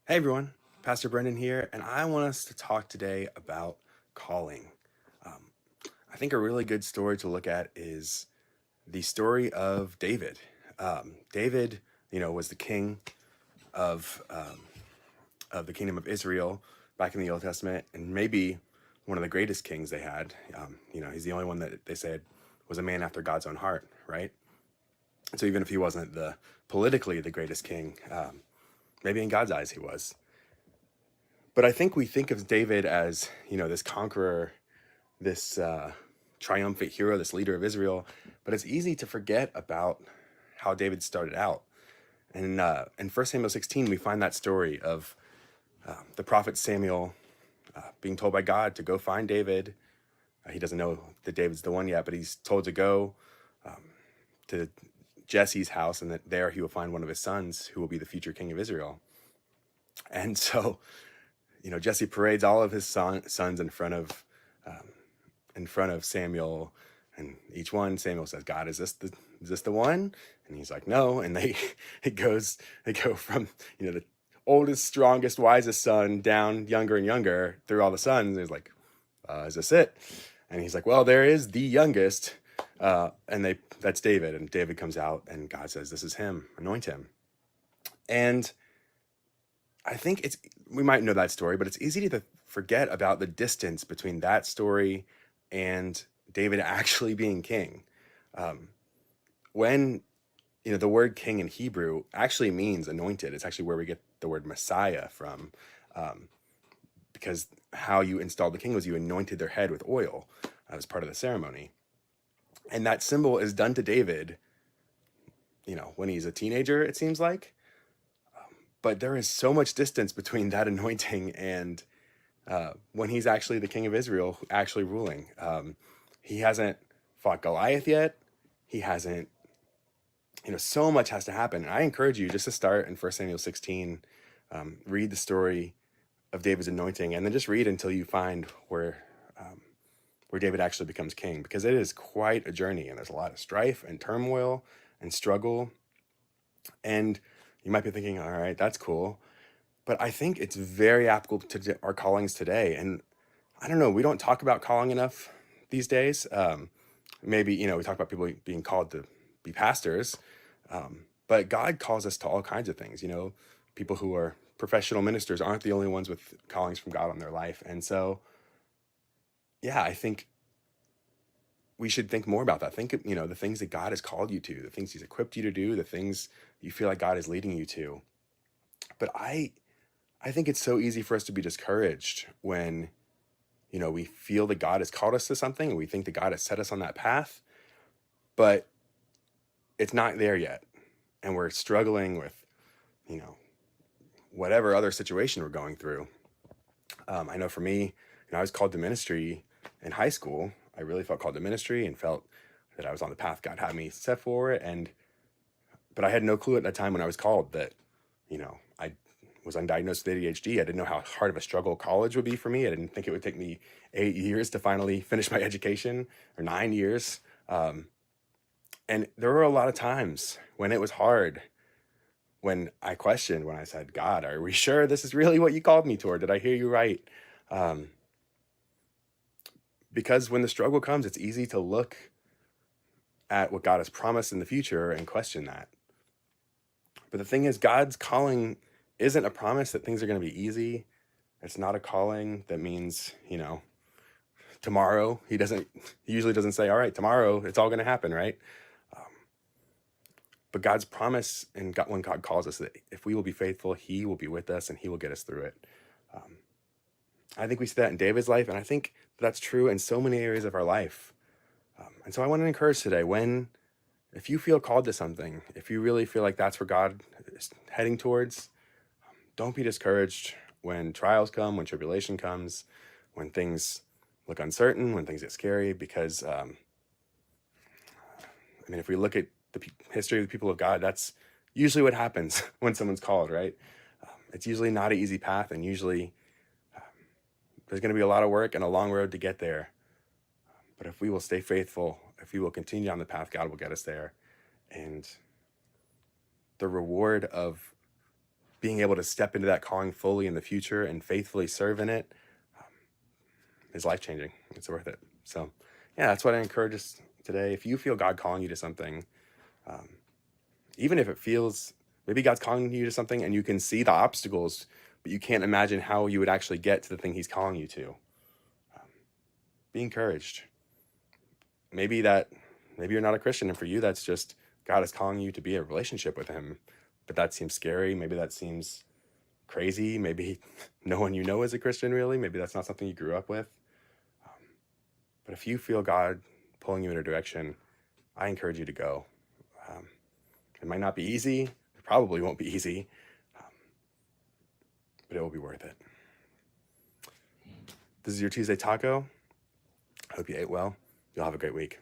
Hey everyone, Pastor Brendan here, and I want us to talk today about calling. Um, I think a really good story to look at is the story of David. David, was the king of of the kingdom of Israel back in the Old Testament, and maybe one of the greatest kings they had. He's the only one that they said was a man after God's own heart, right? So even if he wasn't the politically the greatest king, maybe in God's eyes he was. But I think we think of David as, this conqueror, this triumphant hero, this leader of Israel. But it's easy to forget about how David started out. And in 1 Samuel 16, we find that story of the prophet Samuel being told by God to go find David. He doesn't know that David's the one yet, but he's told to go to Jesse's house, and that there he will find one of his sons who will be the future king of Israel. And so, Jesse parades all of his sons in front of Samuel, and each one Samuel says, "God, is this the one?" And he's like, "No." And they go from the oldest, strongest, wisest son down younger and younger through all the sons. And he's like, "Is this it?" And he's like, "Well, there is the youngest." And that's David. And David comes out, and God says, "This is him. Anoint him." And I think we might know that story, but it's easy to forget about the distance between that story and David actually being king. Um, when the word king in Hebrew actually means anointed. It's actually where we get the word Messiah from, um, because how you installed the king was you anointed their head with oil as part of the ceremony, and that symbol is done to David. When he's a teenager, it seems like, but there is so much distance between that anointing and when he's actually the king of Israel, actually ruling. He hasn't fought Goliath yet. He hasn't, so much has to happen. And I encourage you just to start in 1 Samuel 16, read the story of David's anointing, and then just read until you find where David actually becomes king, because it is quite a journey, and there's a lot of strife and turmoil and struggle. And you might be thinking, all right, that's cool. But I think it's very applicable to our callings today. And I don't know, we don't talk about calling enough these days. Maybe, we talk about people being called to be pastors, but God calls us to all kinds of things. People who are professional ministers aren't the only ones with callings from God on their life. And so, yeah, I think we should think more about that. Think, the things that God has called you to, the things he's equipped you to do, the things you feel like God is leading you to. But I think it's so easy for us to be discouraged when we feel that God has called us to something, and we think that God has set us on that path, but it's not there yet. And we're struggling with, you know, whatever other situation we're going through. I know for me, I was called to ministry in high school. I really felt called to ministry and felt that I was on the path God had me set for it. But I had no clue at that time when I was called that, I was undiagnosed with ADHD. I didn't know how hard of a struggle college would be for me. I didn't think it would take me 8 years to finally finish my education, or 9 years. And there were a lot of times when it was hard, when I questioned, when I said, "God, are we sure this is really what you called me toward? Did I hear you right?" Um, because when the struggle comes, it's easy to look at what God has promised in the future and question that. But the thing is, God's calling isn't a promise that things are going to be easy. It's not a calling that means, tomorrow. He usually doesn't say, "All right, tomorrow it's all going to happen," right? Um, but God's promise, and God, when God calls us, that if we will be faithful, he will be with us and he will get us through it. Um, I think we see that in David's life, and I think that's true in so many areas of our life. And so I want to encourage today, if you feel called to something, if you really feel like that's where God is heading towards, don't be discouraged when trials come, when tribulation comes, when things look uncertain, when things get scary, because, if we look at the history of the people of God, that's usually what happens when someone's called, right? It's usually not an easy path, and usually there's going to be a lot of work and a long road to get there. But if we will stay faithful, if we will continue on the path, God will get us there. And the reward of being able to step into that calling fully in the future and faithfully serve in it is life-changing. It's worth it. So yeah, that's what I encourage us today. If you feel God calling you to something, um, even if it feels, maybe God's calling you to something and you can see the obstacles, but you can't imagine how you would actually get to the thing he's calling you to. Be encouraged. Maybe you're not a Christian, and for you, that's just God is calling you to be in a relationship with him. But that seems scary. Maybe that seems crazy. Maybe no one you know is a Christian, really. Maybe that's not something you grew up with. But if you feel God pulling you in a direction, I encourage you to go. It might not be easy. It probably won't be easy, but it will be worth it. This is your Tuesday Taco. Hope you ate well. You'll have a great week.